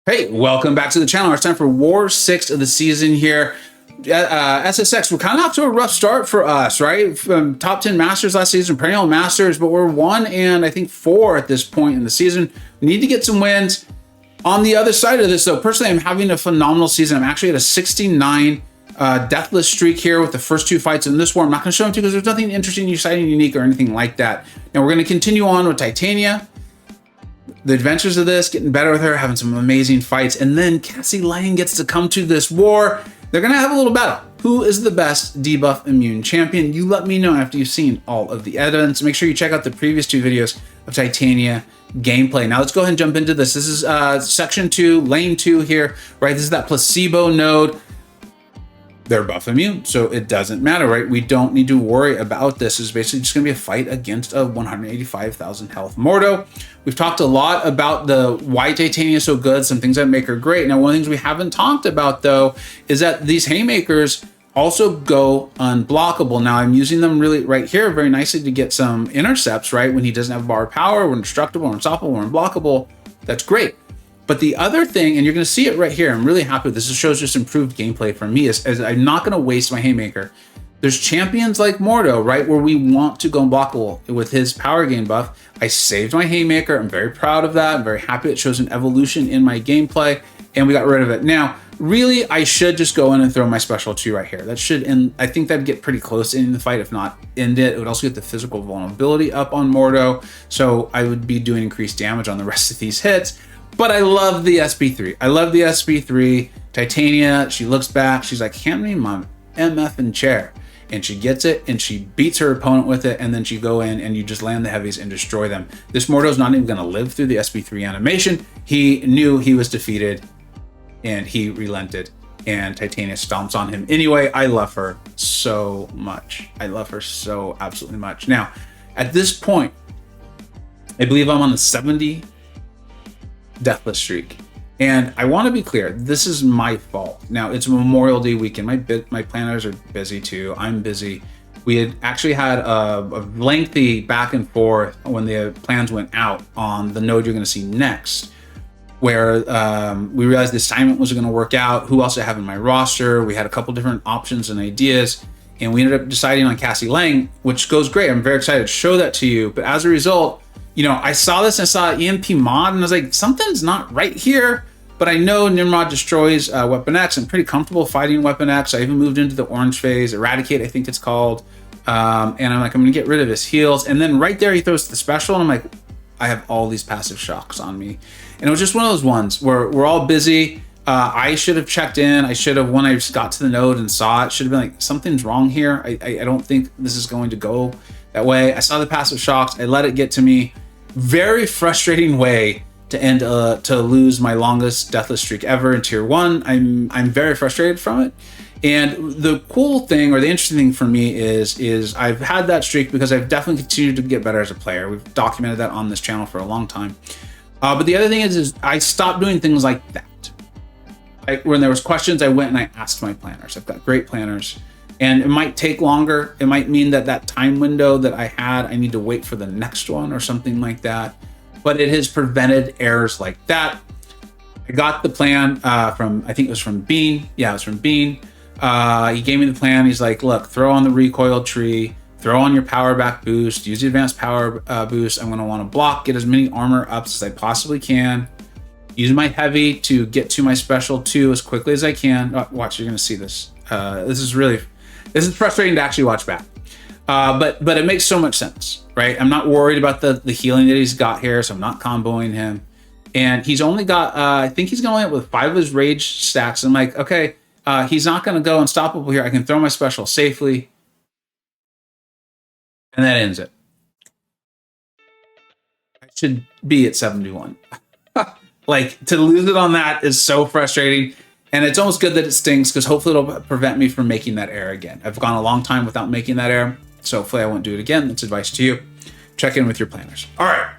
Hey, welcome back to the channel. It's time for War 6 of the season here. SSX, we're kind of off to a rough start for us, right? From top 10 Masters last season, perennial Masters, but we're 1 and I think 4 at this point in the season. We need to get some wins. On the other side of this, though, personally, I'm having a phenomenal season. I'm actually at a 69 deathless streak here with the first 2 fights in this war. I'm not going to show them to you because there's nothing interesting, exciting, unique, or anything like that. Now, we're going to continue on with Titania. The adventures of this, getting better with her, having some amazing fights, and then Cassie Lang gets to come to this war. They're gonna have a little battle. Who is the best debuff immune champion? You let me know after you've seen all of the evidence. Make sure you check out the previous 2 videos of Titania gameplay. Now let's go ahead and jump into this. This is section 2, lane 2 here, right? This is that placebo node. They're buff immune, so it doesn't matter, right? We don't need to worry about this. It's basically just gonna be a fight against a 185,000 health Mordo. We've talked a lot about why Titania is so good, some things that make her great. Now, one of the things we haven't talked about, though, is that these haymakers also go unblockable. Now, I'm using them really right here very nicely to get some intercepts, right? When he doesn't have bar power, we're indestructible, we're unstoppable, we're unblockable. That's great. But the other thing, and you're going to see it right here, I'm really happy with this. It shows just improved gameplay for me, is I'm not going to waste my haymaker. There's champions like Mordo, right, where we want to go unblockable with his power gain buff. I saved my haymaker. I'm very proud of that. I'm very happy it shows an evolution in my gameplay, and we got rid of it. Now, really, I should just go in and throw my special 2 right here. That should, and I think that'd get pretty close in the fight, if not end it. It would also get the physical vulnerability up on Mordo, so I would be doing increased damage on the rest of these hits. But I love the SB3. I love the SB3. Titania, she looks back. She's like, hand me my MF chair. And she gets it, and she beats her opponent with it, and then she go in, and you just land the heavies and destroy them. This Mordo's not even going to live through the SB3 animation. He knew he was defeated, and he relented, and Titania stomps on him. Anyway, I love her so much. I love her so absolutely much. Now, at this point, I believe I'm on the 70 deathless streak, and I want to be clear, this is my fault. Now, it's Memorial Day weekend. My planners are busy too. I'm busy. We had actually had a lengthy back and forth when the plans went out on the node you're going to see next, where we realized the assignment wasn't going to work out, who else I have in my roster. We had a couple different options and ideas, and we ended up deciding on Cassie Lang, which goes great. I'm very excited to show that to you. But as a result, you know, I saw this and I saw EMP mod, and I was like, something's not right here. But I know Nimrod destroys Weapon X. I'm pretty comfortable fighting Weapon X. I even moved into the orange phase, Eradicate, I think it's called. And I'm like, I'm going to get rid of his heals. And then right there, he throws the special, and I'm like, I have all these passive shocks on me. And it was just one of those ones where we're all busy. I should have checked in. I should have, when I just got to the node and saw it, should have been like, something's wrong here. I don't think this is going to go that way. I saw the passive shocks. I let it get to me. Very frustrating way to end to lose my longest deathless streak ever in tier 1. I'm very frustrated from it. And the cool thing, or the interesting thing for me, is I've had that streak because I've definitely continued to get better as a player. We've documented that on this channel for a long time. But the other thing is I stopped doing things like that. When there was questions, I went and I asked my planners. I've got great planners. And it might take longer. It might mean that time window that I had, I need to wait for the next one or something like that. But it has prevented errors like that. I got the plan from, I think it was from Bean. Yeah, it was from Bean. He gave me the plan. He's like, look, throw on the recoil tree, throw on your power back boost, use the advanced power boost. I'm going to want to block, get as many armor ups as I possibly can. Use my heavy to get to my special 2 as quickly as I can. Oh, watch, you're going to see this. This is frustrating to actually watch back. But it makes so much sense, right? I'm not worried about the healing that he's got here, so I'm not comboing him. And he's only got, I think he's going to end up with 5 of his rage stacks. I'm like, okay, he's not going to go unstoppable here. I can throw my special safely. And that ends it. I should be at 71. Like, to lose it on that is so frustrating. And it's almost good that it stings, because hopefully it'll prevent me from making that error again. I've gone a long time without making that error, so hopefully I won't do it again. That's advice to you. Check in with your planners. All right.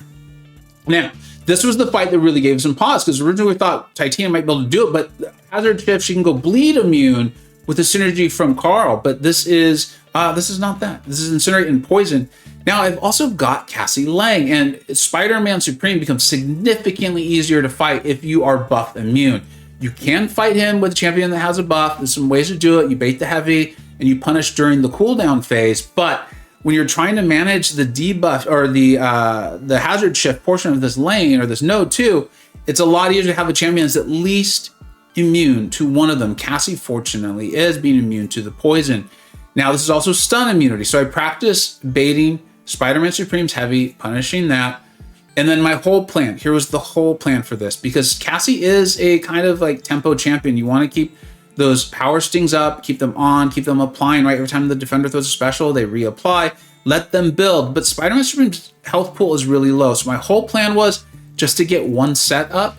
Now, this was the fight that really gave some pause, because originally we thought Titania might be able to do it, but hazard shift, she can go bleed immune with the synergy from Carl. But this is not that. This is incinerate and poison. Now, I've also got Cassie Lang, and Spider-Man Supreme becomes significantly easier to fight if you are buff immune. You can fight him with a champion that has a buff. There's some ways to do it. You bait the heavy, and you punish during the cooldown phase, but when you're trying to manage the debuff or the hazard shift portion of this lane or this node too, it's a lot easier to have a champion that's at least immune to one of them. Cassie, fortunately, is being immune to the poison. Now, this is also stun immunity. So I practice baiting Spider-Man Supreme's heavy, punishing that. And then my whole plan, here was the whole plan for this, because Cassie is a kind of like tempo champion. You want to keep those power stings up, keep them on, keep them applying, right? Every time the defender throws a special, they reapply, let them build. But Spider-Man Supreme's health pool is really low. So my whole plan was just to get one set up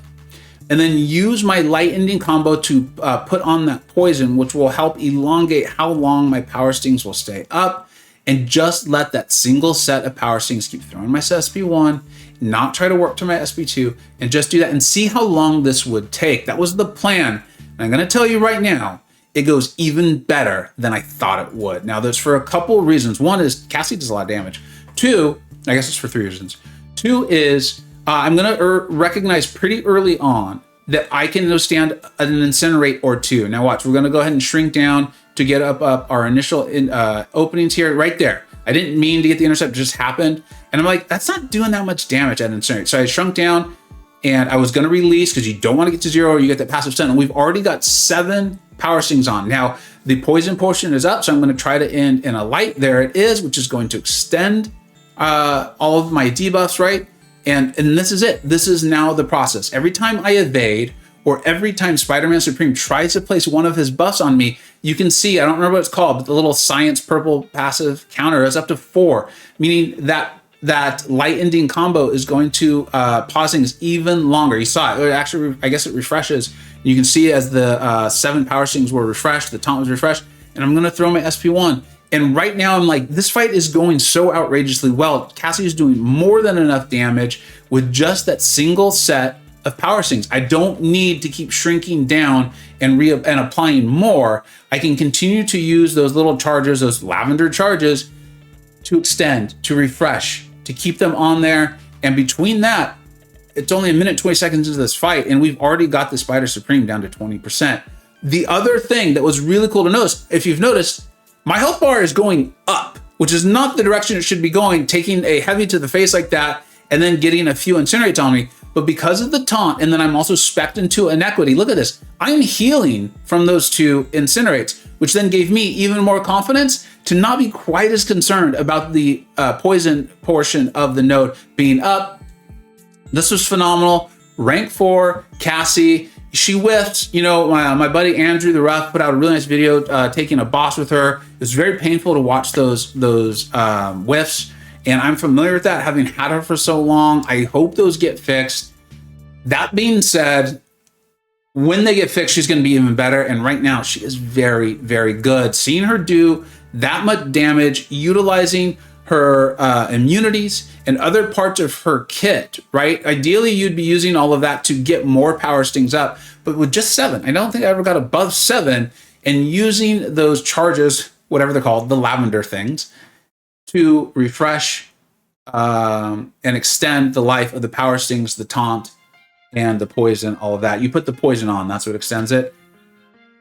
and then use my light ending combo to put on that poison, which will help elongate how long my power stings will stay up, and just let that single set of power stings keep throwing my SP1, not try to work to my SP2, and just do that and see how long this would take. That was the plan. And I'm going to tell you right now, it goes even better than I thought it would. Now, there's for a couple of reasons. One is Cassie does a lot of damage. Two, I guess it's for 3 reasons. Two is I'm going to recognize pretty early on that I can withstand an incinerate or two. Now watch, we're going to go ahead and shrink down to get up our initial openings here, right there. I didn't mean to get the intercept, it just happened. And I'm like, that's not doing that much damage at incinerate. So I shrunk down and I was going to release because you don't want to get to 0 or you get that passive stun. And we've already got 7 power stings on. Now the poison portion is up, so I'm going to try to end in a light. There it is, which is going to extend all of my debuffs, right? And this is it. This is now the process. Every time I evade, or every time Spider-Man Supreme tries to place one of his buffs on me, you can see, I don't remember what it's called, but the little science purple passive counter is up to 4, meaning that light ending combo is going to pause things even longer. You saw it. Actually, I guess it refreshes. You can see as the 7 power stings were refreshed, the taunt was refreshed, and I'm going to throw my SP1. And right now I'm like, this fight is going so outrageously well. Cassie is doing more than enough damage with just that single set of power stings. I don't need to keep shrinking down and applying more. I can continue to use those little charges, those lavender charges, to extend, to refresh, to keep them on there. And between that, it's only 1 minute, 20 seconds into this fight, and we've already got the Spider Supreme down to 20%. The other thing that was really cool to notice, if you've noticed, my health bar is going up, which is not the direction it should be going, taking a heavy to the face like that, and then getting a few incinerates on me. But because of the taunt, and then I'm also specced into inequity, look at this. I'm healing from those 2 incinerates, which then gave me even more confidence to not be quite as concerned about the poison portion of the node being up. This was phenomenal. Rank 4, Cassie. She whiffed. You know, my buddy Andrew the Rough put out a really nice video taking a boss with her. It was very painful to watch those whiffs, and I'm familiar with that, having had her for so long. I hope those get fixed. That being said, when they get fixed, she's going to be even better, and right now she is very, very good. Seeing her do that much damage, utilizing her immunities and other parts of her kit, right? Ideally, you'd be using all of that to get more power stings up, but with just 7, I don't think I ever got above 7, and using those charges, whatever they're called, the lavender things, to refresh and extend the life of the power stings, the taunt, and the poison, all of that. You put the poison on, that's what extends it.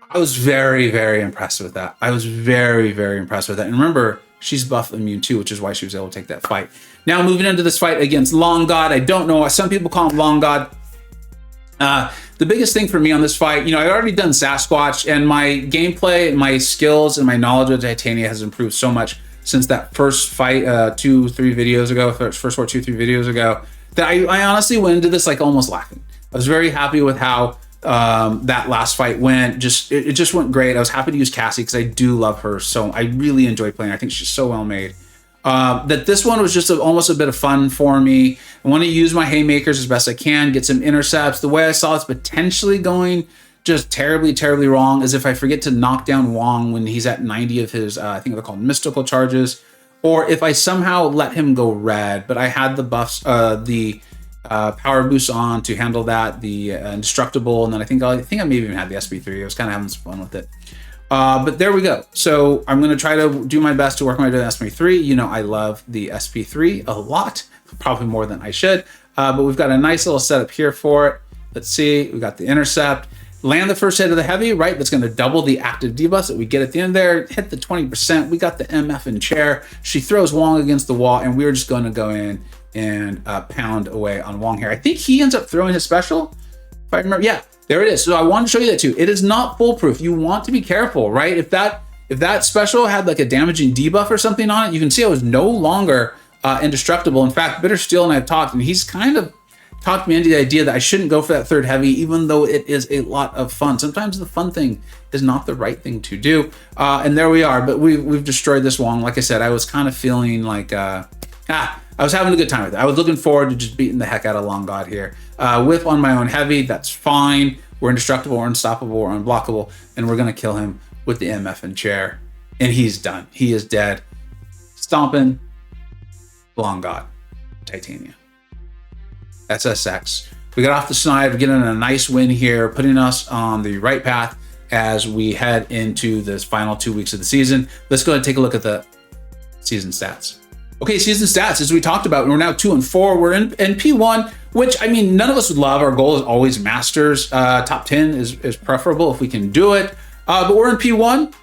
I was very, very impressed with that. I was very, very impressed with that. And remember, she's buff immune too, which is why she was able to take that fight. Now moving into this fight against Long God. I don't know, some people call him Long God. The biggest thing for me on this fight, you know, I'd already done Sasquatch, and my gameplay, my skills, and my knowledge of Titania has improved so much since that first fight 2-3 videos ago, first war 2-3 videos ago, that I honestly went into this like almost laughing. I was very happy with how that last fight went. It just went great. I was happy to use Cassie because I do love her, so I really enjoy playing. I think she's so well made. That this one was just almost a bit of fun for me. I want to use my haymakers as best I can, get some intercepts. The way I saw it's potentially going just terribly, terribly wrong is if I forget to knock down Wong when he's at 90 of his, I think they're called mystical charges, or if I somehow let him go red, but I had the buffs, the power boost on to handle that, the indestructible, and then I think I maybe even had the SP3. I was kind of having some fun with it. But there we go. So I'm going to try to do my best to work my way to the SP3. You know, I love the SP3 a lot, probably more than I should. But we've got a nice little setup here for it. Let's see. We got the intercept. Land the first hit of the heavy, right? That's going to double the active debuffs that we get at the end there. Hit the 20%. We got the MF in chair. She throws Wong against the wall, and we're just going to go in and pound away on Wong here. I think he ends up throwing his special, if I remember. Yeah, there it is. So I wanted to show you that too. It is not foolproof. You want to be careful, right? If that special had like a damaging debuff or something on it, you can see I was no longer indestructible. In fact, Bitter Steel and I've talked, and he's kind of talked me into the idea that I shouldn't go for that third heavy, even though it is a lot of fun. Sometimes the fun thing is not the right thing to do. And there we are, but we've destroyed this Wong. Like I said, I was kind of feeling like, I was having a good time with it. I was looking forward to just beating the heck out of Long God here. Whip on my own heavy, that's fine. We're indestructible, we're unstoppable, we're unblockable, and we're gonna kill him with the MF and chair. And he's done, he is dead. Stomping, Long God, Titania. SSX. We got off the snide, we're getting a nice win here, putting us on the right path as we head into this final 2 weeks of the season. Let's go ahead and take a look at the season stats. Okay, season stats, as we talked about, we're now 2 and 4. We're in P1, which, I mean, none of us would love. Our goal is always Masters. Top 10 is preferable if we can do it. But we're in P1.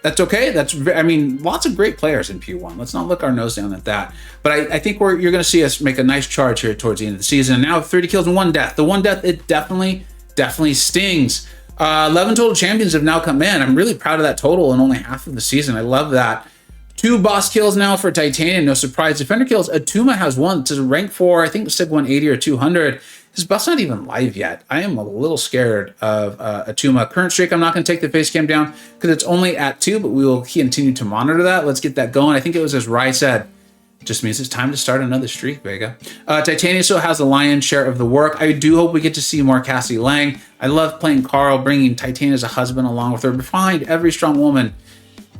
That's okay. I mean, lots of great players in P1. Let's not look our nose down at that. But I think you're going to see us make a nice charge here towards the end of the season. And now 30 kills and 1 death. The 1 death, it definitely stings. 11 total champions have now come in. I'm really proud of that total in only half of the season. I love that. 2 boss kills now for Titania. No surprise. Defender kills. Atuma has 1 to rank 4. I think Sig 180 or 200. His buff's not even live yet. I am a little scared of Atuma. Current streak, I'm not going to take the face cam down because it's only at 2, but we will continue to monitor that. Let's get that going. I think it was as Rai said, just means it's time to start another streak, Vega. Titania still has the lion's share of the work. I do hope we get to see more Cassie Lang. I love playing Carl, bringing Titania as a husband along with her. Behind every strong woman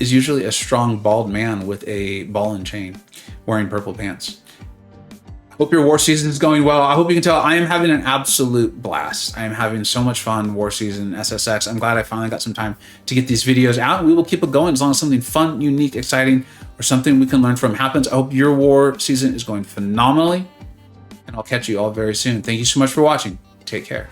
is usually a strong bald man with a ball and chain wearing purple pants. Hope your war season is going well. I hope you can tell I am having an absolute blast. I am having so much fun war season SSX. I'm glad I finally got some time to get these videos out. We will keep it going as long as something fun, unique, exciting, or something we can learn from happens. I hope your war season is going phenomenally, and I'll catch you all very soon. Thank you so much for watching. Take care.